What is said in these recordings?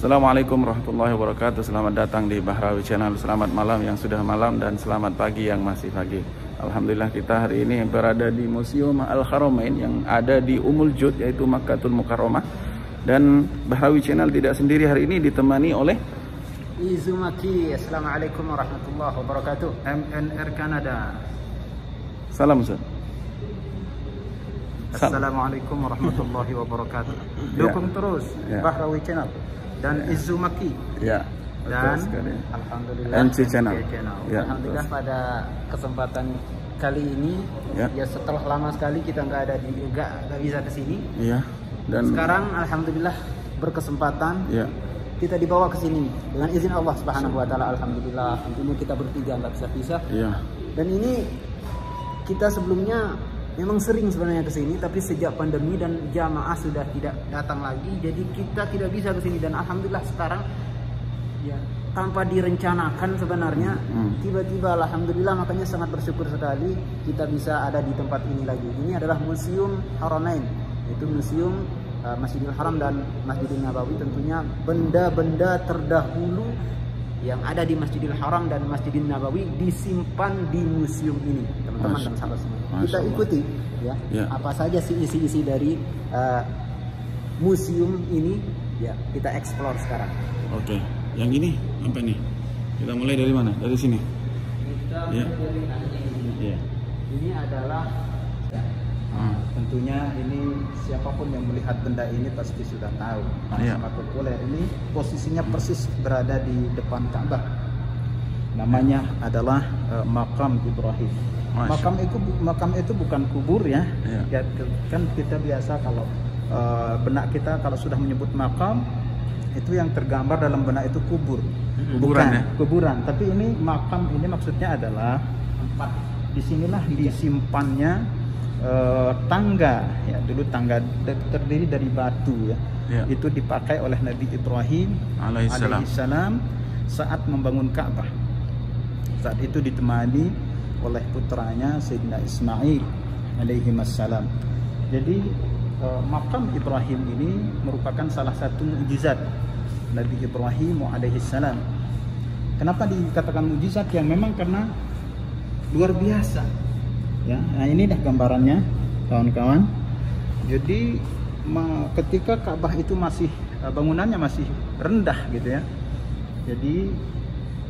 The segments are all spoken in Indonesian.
Assalamualaikum warahmatullahi wabarakatuh. Selamat datang di Bahrawi Channel. Selamat malam yang sudah malam dan selamat pagi yang masih pagi. Alhamdulillah kita hari ini berada di Museum Al-Haramain yang ada di Jud, yaitu Makkahul Mukarramah. Dan Bahrawi Channel tidak sendiri hari ini, ditemani oleh Izumaki. Assalamualaikum warahmatullahi wabarakatuh. MNR Kanada. Salam Ustaz. Assalamualaikum warahmatullahi wabarakatuh. Dukung terus Bahrawi Channel dan Izumaki. Ya. Dan alhamdulillah NC Channel. Ya, alhamdulillah pada kesempatan kali ini ya setelah lama sekali kita nggak bisa ke sini. Iya. Dan sekarang alhamdulillah berkesempatan kita dibawa ke sini dengan izin Allah Subhanahu wa taala. Alhamdulillah. Tentunya kita bertiga nggak bisa pisah. Iya. Dan ini kita sebelumnya memang sering sebenarnya ke sini, tapi sejak pandemi dan jamaah sudah tidak datang lagi, jadi kita tidak bisa ke sini. Dan alhamdulillah sekarang ya tanpa direncanakan sebenarnya tiba-tiba alhamdulillah, makanya sangat bersyukur sekali kita bisa ada di tempat ini lagi. Ini adalah Museum Haramain, yaitu museum Masjidil Haram dan Masjidil Nabawi. Tentunya benda-benda terdahulu yang ada di Masjidil Haram dan Masjidil Nabawi disimpan di museum ini, teman-teman dan sahabat semua. Kita ikuti apa saja sih isi-isi dari museum ini, kita explore sekarang. Oke, yang ini apa nih? Kita mulai dari mana? Dari sini. Kita mulai dari ini. Ini adalah tentunya ini siapapun yang melihat benda ini pasti sudah tahu, sangat populer. Ini posisinya persis berada di depan Ka'bah. Namanya adalah Makam Ibrahim. Makam itu bukan kubur ya. Kan kita biasa kalau benak kita kalau sudah menyebut makam itu yang tergambar dalam benak itu kuburan. Tapi ini makam, ini maksudnya adalah tempat disinilah disimpannya tangga dulu tangga terdiri dari batu itu dipakai oleh Nabi Ibrahim alaihissalam saat membangun Ka'bah. Saat itu ditemani oleh putranya Sayyidina Ismail alaihissalam. Jadi makam Ibrahim ini merupakan salah satu mukjizat Nabi Ibrahim alaihissalam. Kenapa dikatakan mukjizat? Yang memang karena luar biasa. Nah ini dah gambarannya kawan-kawan. Jadi ketika Ka'bah itu masih bangunannya masih rendah gitu ya. Jadi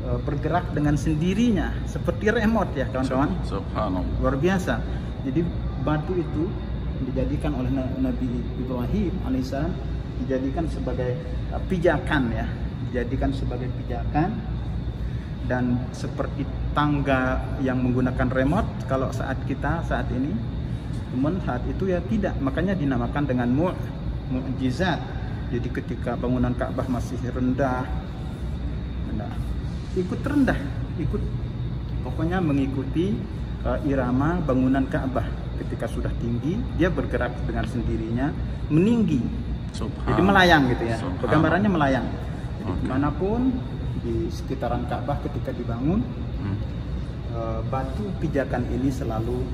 bergerak dengan sendirinya seperti remote ya kawan-kawan. Subhanallah. Luar biasa. Jadi batu itu dijadikan oleh Nabi Ibrahim alaihissalam dijadikan sebagai pijakan dijadikan sebagai pijakan. Dan seperti tangga yang menggunakan remote kalau saat ini, cuman saat itu tidak, makanya dinamakan dengan mukjizat. Jadi ketika bangunan Ka'bah masih rendah, pokoknya mengikuti irama bangunan Ka'bah. Ketika sudah tinggi, dia bergerak dengan sendirinya meninggi. Jadi melayang gitu ya. Gambarannya melayang. Jadi dimanapun di sekitaran Ka'bah ketika dibangun, batu pijakan ini selalu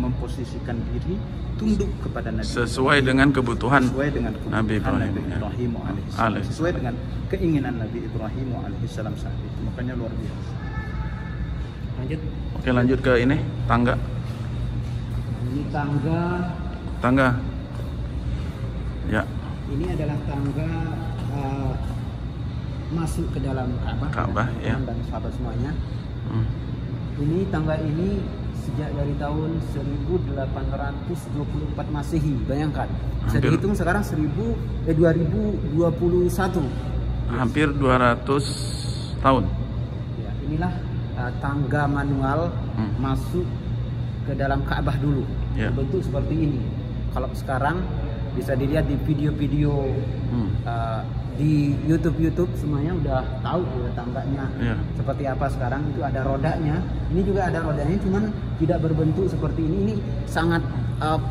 memposisikan diri tunduk kepada Nabi sesuai dengan kebutuhan Nabi Ibrahim alaihissalam, sesuai dengan keinginan Nabi Ibrahim alaihissalam saat itu. Makanya luar biasa. Lanjut. Oke, lanjut ke ini tangga. Ini tangga. Ya. Ini adalah tangga masuk ke dalam Ka'bah dan sahabat semuanya. Ini tangga ini sejak dari tahun 1824 Masehi. Bayangkan. Bisa dihitung sekarang 2021. Hampir 200 tahun. Ya, inilah tangga manual masuk ke dalam Ka'bah dulu. Bentuk seperti ini. Kalau sekarang bisa dilihat di video-video di YouTube semuanya udah tahu tangganya seperti apa sekarang. Itu ada rodanya. Ini juga ada rodanya, cuman tidak berbentuk seperti ini. Ini sangat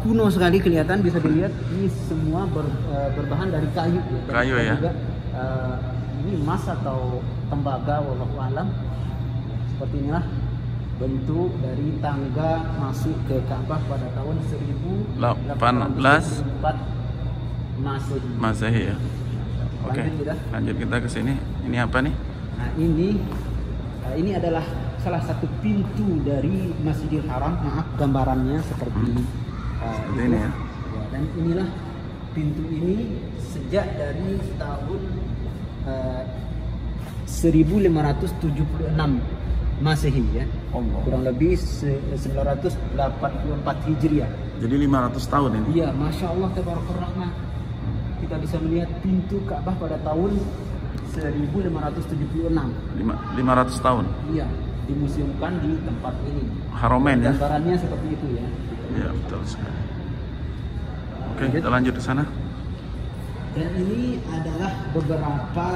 kuno sekali kelihatan. Bisa dilihat ini semua berbahan dari kayu. Juga, ini emas atau tembaga, wallahu alam. Seperti inilah bentuk dari tangga masuk ke Ka'bah pada tahun 1804 Masehi. Oke. Lanjut kita ke sini. Ini apa nih? Nah, ini adalah salah satu pintu dari Masjidil Haram. Maaf gambarannya seperti ini ya. Dan inilah pintu ini sejak dari tahun 1576 Masehi ya. Allah. Kurang lebih 984 Hijriah. Jadi 500 tahun ini. Iya, Masya Allah tabarakallah rahmah. Kita bisa melihat pintu Ka'bah pada tahun 1576. 500 tahun. Iya, dimuseumkan di tempat ini. Haramain ya. Gambarannya seperti itu ya. Iya, betul sekali. Oke, kita lanjut ke sana. Dan ini adalah beberapa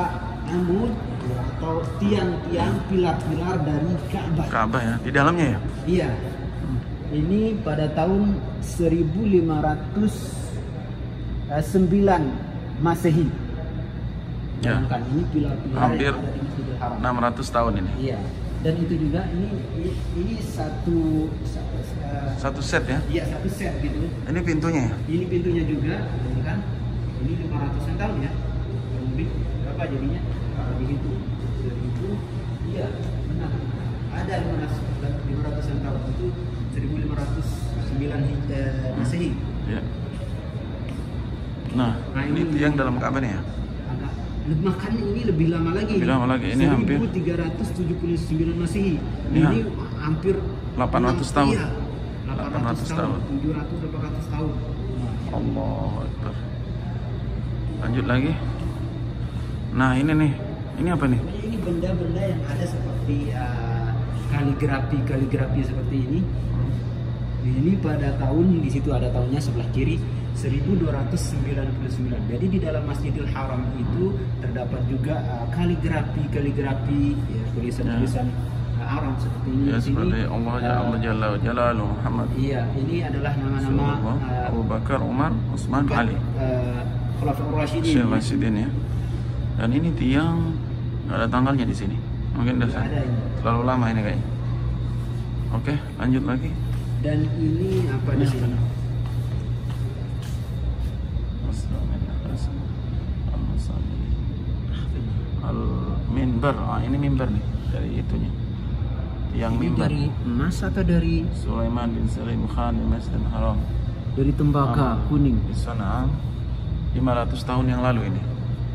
amud atau tiang-tiang pilar-pilar dari Ka'bah. Ka'bah ya, di dalamnya ya? Iya. Ini pada tahun 1509 Masehi. Ya. Bayangkan, ini pilar-pilar Hampir yang ada di Masjidil Haram. 600 tahun ini. Iya. Dan itu juga ini Satu set ya? Iya, satu set gitu. Ini pintunya ya? Ini pintunya juga, kan? Ini 500-an tahun ya. Kurang lebih berapa jadinya? Di situ. Iya, benar. Ada 500-an tahun itu 1509 Masehi. Iya. Nah, ini tiang dalam Ka'bah nih ya? Makanya ini lebih lama lagi. Lebih lama lagi. Ini hampir 1379 Masehi. Ini hampir 800 tahun. Iya, 800 tahun. 700-800 tahun. Allahu Akbar. Lanjut lagi. Nah, ini nih. Ini apa nih? Ini benda-benda yang ada seperti kaligrafi seperti ini. Ini pada tahun, di situ ada tahunnya sebelah kiri 1299. Jadi di dalam Masjidil Haram itu terdapat juga kaligrafi ya, tulisan-tulisan Arab seperti ini. Ya, seperti Allah Jalla Jalaluhu Muhammad. Iya, ini adalah nama-nama Abu Bakar, Umar, Utsman, Ali. Khulafaur Rasyidin ya. Dan ini tiang nggak ada tanggalnya di sini. Mungkin udah terlalu lama ini kayaknya. Oke, lanjut lagi. Dan ini apa di sini? Al-Minbar. Ini mimbar nih dari itunya. Tiang mimbar. Dari emas atau dari Sulaiman bin Salim Khan di Masjidil Haram. Dari tembaga kuning. Di sana 500 tahun yang lalu ini.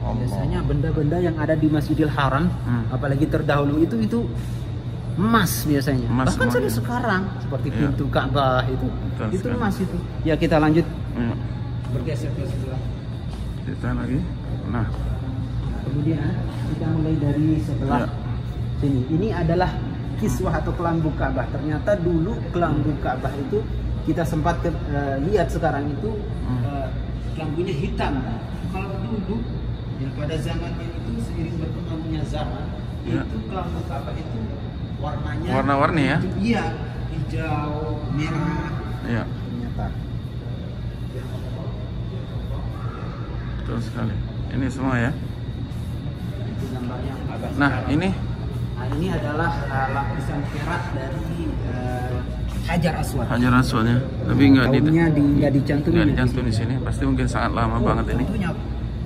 Allah. Biasanya benda-benda yang ada di Masjidil Haram, apalagi terdahulu itu emas biasanya. Emas bahkan sampai sekarang seperti pintu Ka'bah itu emas itu. Ya, kita lanjut. Bergeser ke sebelah. Kita lagi. Nah, kemudian kita mulai dari sebelah sini. Ini adalah kiswah atau kelambu Ka'bah. Ternyata dulu kelambu Ka'bah itu kita sempat lihat sekarang itu kelambunya hitam. Kalau dulu ya pada zamannya itu seiring berkembangnya zaman itu kelambu Ka'bah itu warnanya warna-warni ya? Iya, hijau, merah. Iya. Ternyata. Betul sekali. Ini semua ya. Itu gambarnya Ka'bah. Nah, ini adalah lapisan perak dari Hajar Aswad. Hajar Aswadnya, tapi nggak dicantumin di sini. Pasti mungkin sangat lama banget ini.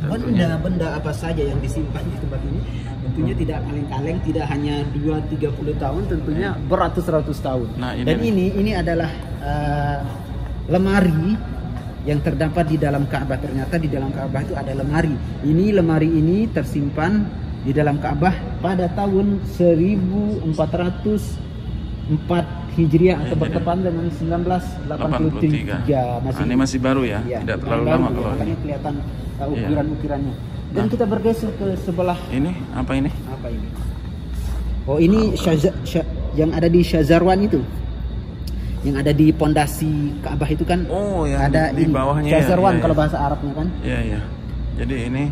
Tentunya benda apa saja yang disimpan di tempat ini tentunya tidak kaleng-kaleng, tidak hanya 2-30 tahun, tentunya beratus-ratus tahun. Nah, dan ini adalah lemari yang terdapat di dalam Ka'bah. Ternyata di dalam Ka'bah itu ada lemari. Lemari ini tersimpan di dalam Ka'bah pada tahun 1404 Hijriah atau bertepatan dengan 1983 masih. Ini masih baru ya, tidak terlalu lama kalau makanya kelihatan ukiran-ukirannya. Dan kita bergeser ke sebelah. Ini apa ini? Apa ini? Oh, ini yang ada di Syazarwan itu. Yang ada di pondasi Ka'bah itu kan. Oh, yang ada di bawahnya. Syazarwan kalau bahasa Arabnya kan. Iya, iya. Jadi ini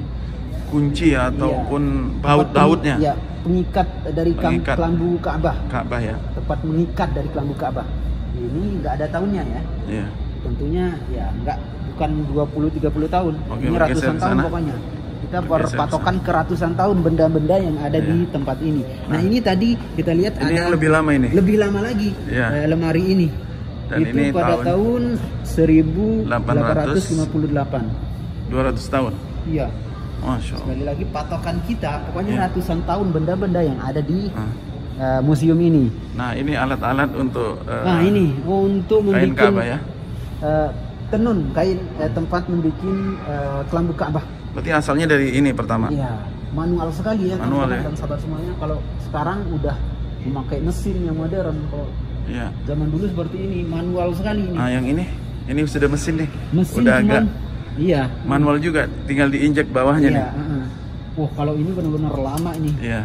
kunci ataupun baut-bautnya. Ya, pengikat dari kelambu Ka'bah. Ka'bah ya. Tempat mengikat dari kelambu Ka'bah. Ini nggak ada tahunnya ya. Iya. Tentunya ya bukan 20-30 tahun. Oke, ini ratusan tahun pokoknya. Kita berpatokan ke ratusan tahun benda-benda yang ada di tempat ini. Nah, ini tadi kita lihat ini ada yang lebih lama ini. Lebih lama lagi lemari ini. Dan itu ini pada tahun 1858. 200 tahun. Iya. Masya Allah. Sekali lagi patokan kita pokoknya ratusan tahun benda-benda yang ada di museum ini. Nah, ini alat-alat untuk Nah, ini untuk kain membuat Ka'bah ya. tenun, kain tempat membuat kelambu Ka'bah. Berarti asalnya dari ini pertama. Iya, manual sekali ya Manual teman-teman ya. dan sahabat semuanya. Kalau sekarang udah memakai mesin yang modern. Kalau Iya. zaman dulu seperti ini, manual sekali ini. Nah, yang ini sudah mesin nih. Mesin udah cuman, agak iya. manual juga, tinggal diinjek bawahnya Iya, nih. Wah, kalau ini benar-benar lama ini. Iya.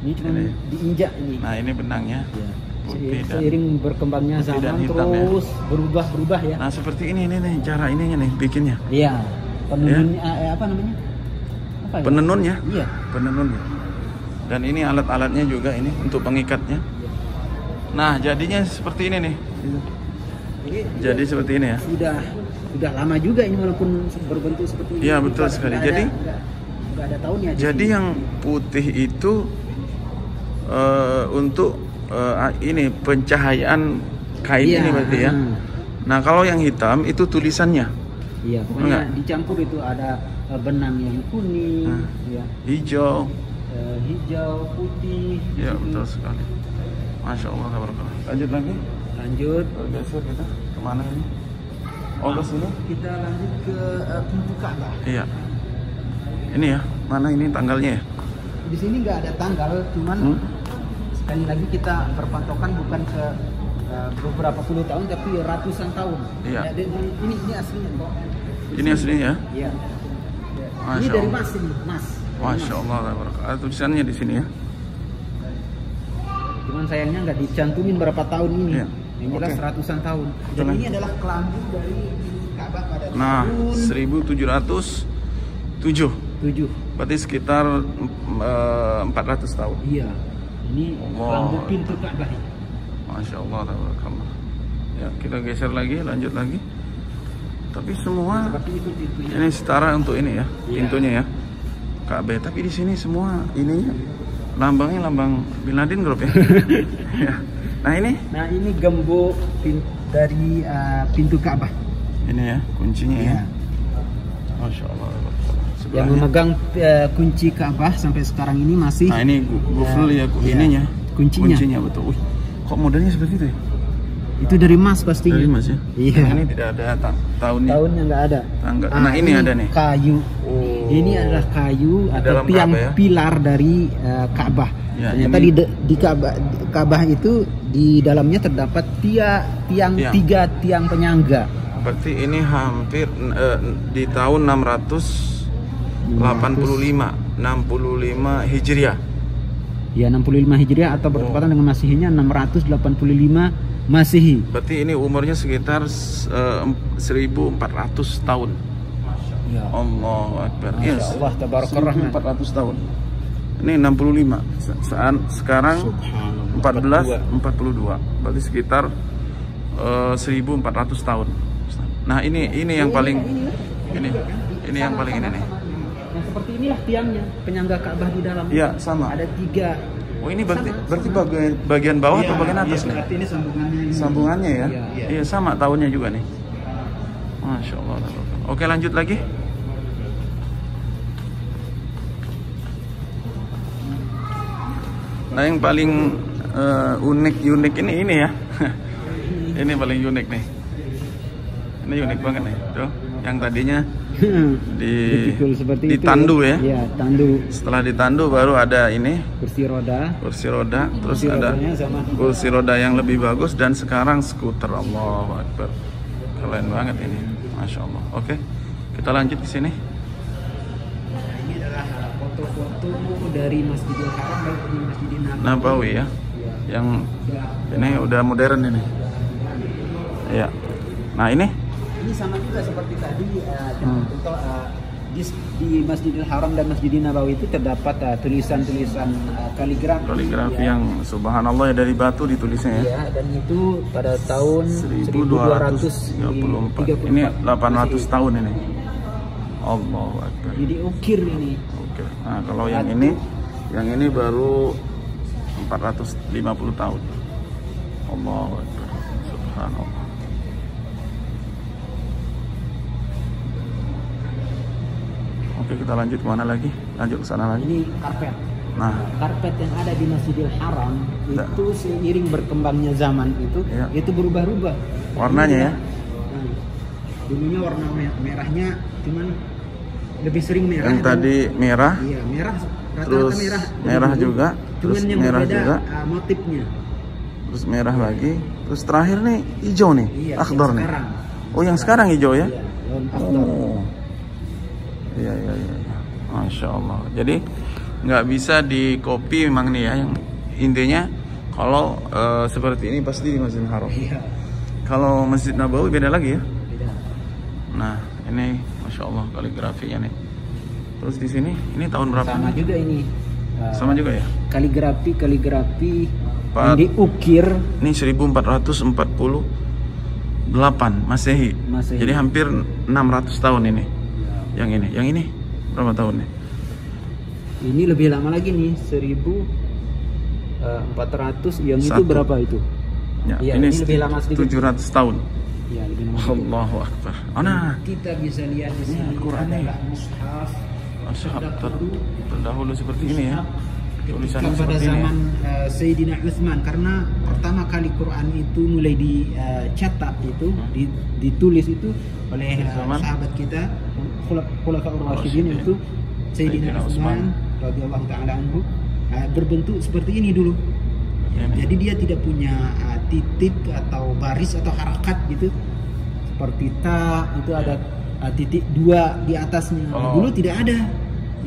Ini cuma Ini. diinjak ini. Nah, ini benangnya. Iya. Putih dan Seiring berkembangnya putih dan zaman hitam ya. terus berubah-berubah ya. Nah, seperti ini nih cara ininya nih bikinnya. Iya. Penenunnya apa namanya? Apa ya? Penenunnya. Iya. Penenunnya. Dan ini alat-alatnya juga ini untuk pengikatnya. Nah, jadinya seperti ini nih. Jadi seperti ini ya. Sudah lama juga ini walaupun berbentuk seperti ini. Iya, betul sekali. Jadi nggak ada tahunnya. Jadi yang putih itu untuk ini pencahayaan kain ini berarti ya. Nah, kalau yang hitam itu tulisannya. Iya, pokoknya dicampur itu ada benang yang kuning, ya, hijau, putih. Ya, betul sekali. Masya Allah, tabarakallah. Lanjut lagi. Lanjut. Geser kita kemana ini? Oh, ke sini. Kita lanjut ke pintu Ka'bah. Iya. Ini ya, mana ini tanggalnya ya? Di sini nggak ada tanggal, cuman sekali lagi kita berpatokan bukan ke beberapa puluh tahun, tapi ratusan tahun. Iya. Ya, ini aslinya kok. Ini aslinya ya? Iya. Masya Ini dari Allah. emas ini, emas. Masya Allah, tabarakallah. Ada tulisannya di sini ya? Cuman sayangnya nggak dicantumin berapa tahun ini. Iya. Yang jelas ratusan tahun. Dan Betul. ini adalah kelambu dari Ka'bah pada Nah, tahun 1707. 7. Berarti sekitar 400 tahun. Iya. Ini Allah. kelambu pintu Ka'bah. Masya Allah, tabarakallah. Ya, kita geser lagi, lanjut lagi. Tapi semua Seperti itu pintunya. ini setara untuk ini ya, Iya. pintunya ya. Ka'bah. Tapi di sini semua ininya lambangnya lambang Bin Laden Group ya. Ya. Nah, ini Gembok dari pintu Ka'bah. ini ya kuncinya ya. Iya. Masya Allah. Yang Sebelahnya. memegang kunci Ka'bah sampai sekarang ini masih Nah, ini gufel ya, iya. ininya. Kuncinya. Betul. Wih, kok modelnya seperti itu ya? itu dari emas pastinya. Dari Mas ya? Iya. Yang ini tidak ada tahunnya. Tahunnya nggak ada. Tanggal. Nah, ini ada nih. Kayu. Oh. Ini adalah kayu atau dalam tiang Ka'bah ya? pilar dari Ka'bah. Ya, Ternyata ini- di Ka'bah itu di dalamnya terdapat tiang 3 tiang penyangga. Berarti ini hampir di tahun 685 Hijriah. Ya, 65 Hijriah atau bertepatan dengan Masehinya 685 Masehi. Berarti ini umurnya sekitar 1400 tahun. Ya. Allahu Akbar. Masya Allah, tabarakallah. 1400 tahun. Ini 65. Sekarang 1442. Berarti sekitar 1400 tahun. Nah, ini yang paling ini yang paling ini nih. Nah, seperti inilah tiangnya, penyangga Ka'bah di dalam. Iya, sama. Ada 3. Oh, ini berarti bagian bawah atau bagian atas nih? Berarti ini sambungannya. Sambungannya ya? Iya. Iya, sama tahunnya juga nih. Masya Allah. Oke, lanjut lagi. Nah, yang paling unik ini ya. Ini paling unik nih. Ini unik banget nih. Tuh, yang tadinya Dipikul seperti itu. ditandu ya. Iya, tandu. Setelah ditandu baru ada ini Kursi roda. terus Kursi ada rodanya sama. kursi roda yang lebih bagus, dan sekarang skuter. Allahu Akbar, keren banget ini, Masya Allah. Oke, kita lanjut di sini. Ini adalah foto-foto dari Masjidil Haram baik di Masjidil Nabawi ya, yang ini udah modern ini. Ya, nah ini sama juga seperti tadi di Masjidil Haram dan Masjidil Nabawi itu terdapat tulisan-tulisan kaligrafi yang subhanallah ya, dari batu ditulisnya ya. Iya, dan itu pada tahun 1234. Ini 800 tahun ini. Allahu Akbar. Jadi ukir ini. Oke. Nah, kalau yang ini baru 450 tahun. Allahu Akbar. Subhanallah. Oke, kita lanjut kemana lagi? Lanjut ke sana lagi. Ini karpet. Nah, Karpet yang ada di Masjidil Haram itu seiring berkembangnya zaman itu berubah-ubah warnanya ya. Nah, dulunya warna merahnya, cuman lebih sering merah. Yang tadi merah. Iya, merah. Terus merah juga. Cuman yang merah berbeda juga. Motifnya. Terus merah lagi. Terus terakhir nih hijau nih, Iya, akhdar nih. sekarang. Oh, yang sekarang hijau ya? Iya, akhdar. Oh. Iya. Masya Allah. Jadi nggak bisa di copy memang nih ya. Yang intinya kalau seperti ini pasti di Masjidil Haram. Iya. Kalau Masjid Nabawi beda lagi ya. Beda. Nah, ini Masya Allah kaligrafinya nih. Terus di sini ini tahun berapa? Sama juga ini. Sama juga ya. Kaligrafi yang diukir. Ini 1448 Masehi. Jadi hampir 600 tahun ini. Ya. Yang ini berapa tahun nih? Ini lebih lama lagi nih, 1400. Yang itu berapa itu? Ya, ini lebih lama sedikit. 700 tahun. Ya, lebih lama. Allahu Akbar. Oh, nah, kita bisa lihat di sini Al-Quran adalah mushaf. Mushaf terdahulu seperti ini ya. Tulisannya Pada seperti zaman ini. Sayyidina Utsman, karena pertama kali Quran itu mulai dicetak itu, ditulis itu oleh sahabat kita Khulafaur Rasyidin itu Sayyidina Utsman radhiyallahu taala anhu, berbentuk seperti ini dulu. Jadi dia tidak punya titik atau baris atau harakat gitu. Seperti ta itu ada titik 2 di atasnya. Dulu tidak ada.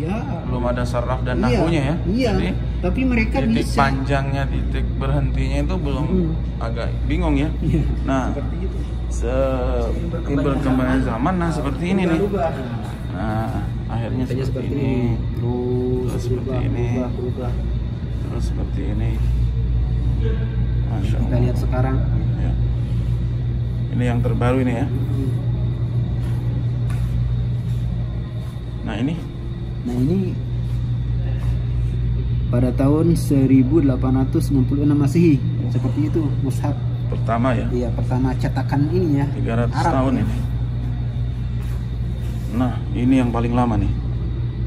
Ya, belum ada saraf dan nahwunya ya. Iya. Jadi, tapi mereka titik bisa. Panjangnya, titik berhentinya itu belum agak bingung ya. Iya, nah, seiring berkembangnya zaman, nah seperti ini nih. Nah, akhirnya seperti ini. Terus seperti ini. Terus seperti ini. Masya Allah. Kita lihat sekarang. Ya. Ini yang terbaru ini ya. Nah ini pada tahun 1866 Masehi, seperti itu mushaf pertama ya. Iya, pertama cetakan ini ya. 300 Arab, tahun ya. ini. Nah, ini yang paling lama nih.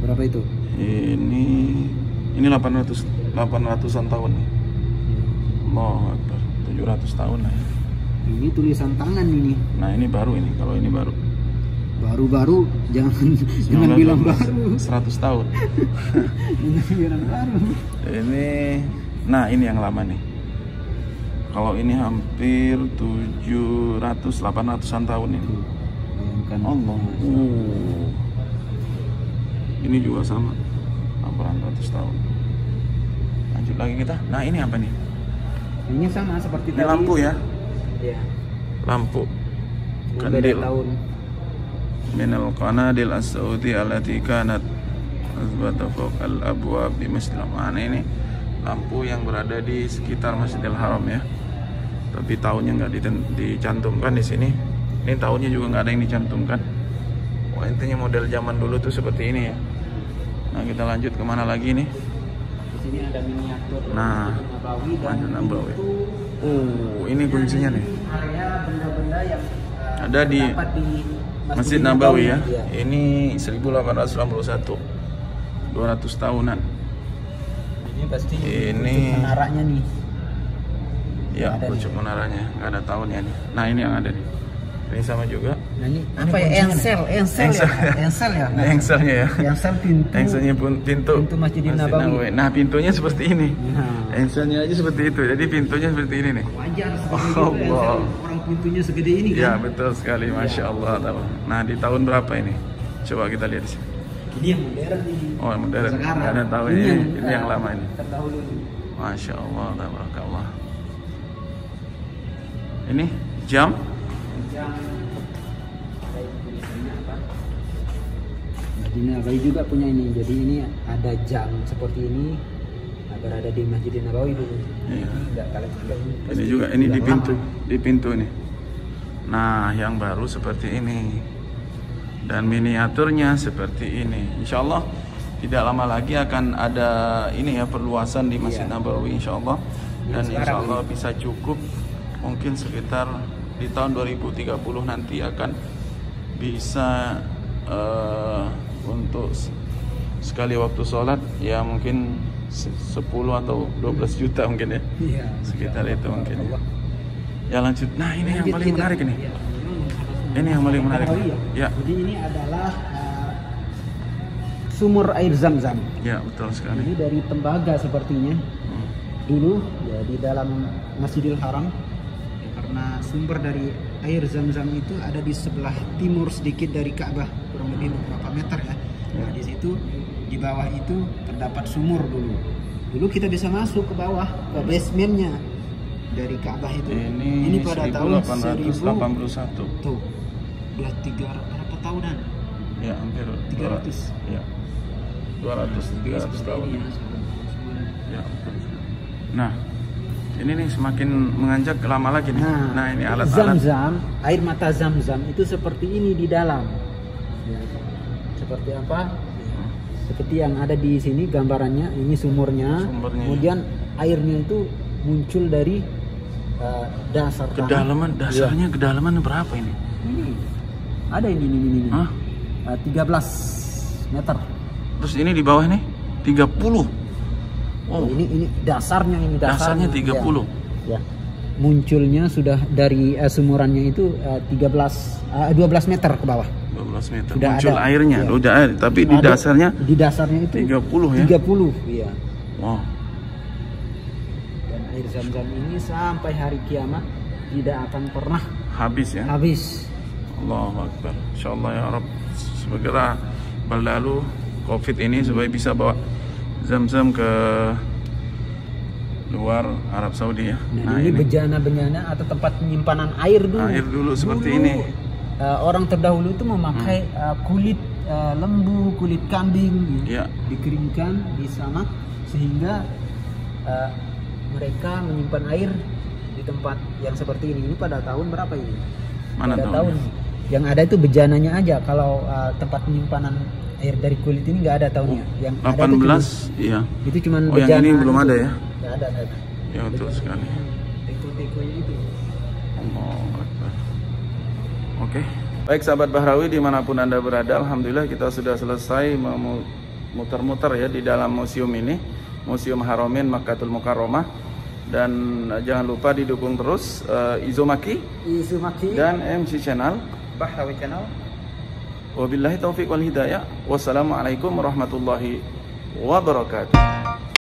Berapa itu? Ini 800-an tahun nih. Allahu Akbar, 700 tahun lah ya. Ini tulisan tangan ini. Nah, ini baru ini, kalau ini baru. Baru-baru, jangan bilang baru. 100 tahun. Jangan bilang baru. Nah ini yang lama nih. Kalau ini hampir 700-800an tahun ini. Allah. Ini juga sama, 800 tahun. Lanjut lagi kita. Nah ini apa nih? Ini sama seperti ini tadi. Lampu ya? Iya. Lampu. Kandil. Tahun. Minal qanadil as-saudi allati kanat azbata fawq al-abwab di Masjidil Haram. Ini lampu yang berada di sekitar Masjidil Haram ya. Tapi tahunnya nggak dicantumkan di sini. Ini tahunnya juga nggak ada yang dicantumkan. Wah, intinya model zaman dulu tuh seperti ini ya. Nah, kita lanjut kemana lagi nih? Di sini ada miniatur. Nah, Masjid Nabawi. Ini kuncinya nih. Area benda-benda yang ada di Masjid Nabawi ya. Ini 1891. 200 tahunan. Ini pasti ini menaranya nih. Ya, pucuk menaranya, nggak ada tahunnya nih. Nah, ini yang ada nih. Ini sama juga. Nah, ini apa ya? Engsel ya. Nah, engselnya ya. Engsel pintu. Engselnya pun pintu Masjid Nabawi. Nah, pintunya seperti ini. Nah. Engselnya aja seperti itu. Jadi pintunya seperti ini nih. Wajar seperti itu. Orang pintunya segede ini kan. Ya, betul sekali. Masya Allah. Nah, di tahun berapa ini? Coba kita lihat di sini. Ini yang modern ini. Oh, modern. Sekarang. Ada tahun ini yang lama ini. Terdahulu ini. Masya Allah, tabarakallah. Ini jam. Masjid Nabawi juga punya ini. Jadi ini ada jam seperti ini. Berada di Masjid Nabawi dulu. Iya. Ini juga ini di pintu nih. Nah, yang baru seperti ini. Dan miniaturnya seperti ini. Insya Allah tidak lama lagi akan ada ini ya, perluasan di Masjid Nabawi insya Allah. Dan insya Allah bisa cukup. Mungkin sekitar di tahun 2030 nanti akan bisa untuk sekali waktu sholat ya mungkin 10 atau 12 juta mungkin ya. Iya, Sekitar itu mungkin. Ya lanjut. Nah, ini yang paling menarik ini. Ini yang paling menarik. Ya. Jadi ini adalah sumur air Zam-Zam. Ya, betul sekali. Ini dari tembaga sepertinya. Dulu ya di dalam Masjidil Haram ya, karena sumber dari air Zam-Zam itu ada di sebelah timur sedikit dari Ka'bah, kurang lebih beberapa meter ya. Nah, di situ di bawah itu terdapat sumur dulu. Dulu kita bisa masuk ke bawah ke basementnya dari Ka'bah itu. Ini pada tahun 1881. Tuh. Udah berapa tahunan? Ya, hampir 300. Ya. 300 tahun. Ya. Nah, ini nih semakin menganjak lama lagi nih. Nah, ini alat-alat Zam-Zam, air mata Zam-Zam itu seperti ini di dalam. Ya. Seperti apa? Seperti yang ada di sini gambarannya, ini sumurnya. Kemudian airnya itu muncul dari dasar tanah. Kedalaman dasarnya Ya. kedalaman berapa ini? Ini ada ini. Hah? 13 meter. Terus ini di bawah nih 30. Oh, ini dasarnya ini Dasarnya 30. Ya. Munculnya sudah dari sumurannya itu 12 meter ke bawah. 12 meter. Sudah Muncul ada. airnya, Ya. udah air, tapi di dasarnya itu 30 ya. 30, iya. Wow. Dan air Zam-Zam ini sampai hari kiamat tidak akan pernah Habis ya. habis. Allahu Akbar. Insyaallah ya Rabb segera berlalu Covid ini supaya bisa bawa Zam-Zam ke luar Arab Saudi ya. Nah, ini bejana-bejana atau tempat penyimpanan air dulu. Air dulu seperti ini. Orang terdahulu itu memakai kulit lembu, kulit kambing, Ya. dikeringkan di sana sehingga mereka menyimpan air di tempat yang seperti ini. Ini pada tahun berapa ini? Mana pada tahunnya? tahun yang ada itu bejananya aja. Kalau tempat penyimpanan air dari kulit ini nggak ada tahunnya. Yang 18 iya. itu cuman Oh, yang bejana ini belum itu. ada ya? Nggak ada. Ya betul sekali. Teko-tekonya itu. Allahu Akbar. Oke. Baik sahabat Bahrawi dimanapun Anda berada, alhamdulillah kita sudah selesai muter-muter ya di dalam museum ini, Museum Haramain Makkatul Mukarramah. Dan jangan lupa didukung terus Izumaki dan MC Channel, Bahrawi Channel. Wabillahi taufiq wal hidayah. Wassalamualaikum warahmatullahi wabarakatuh.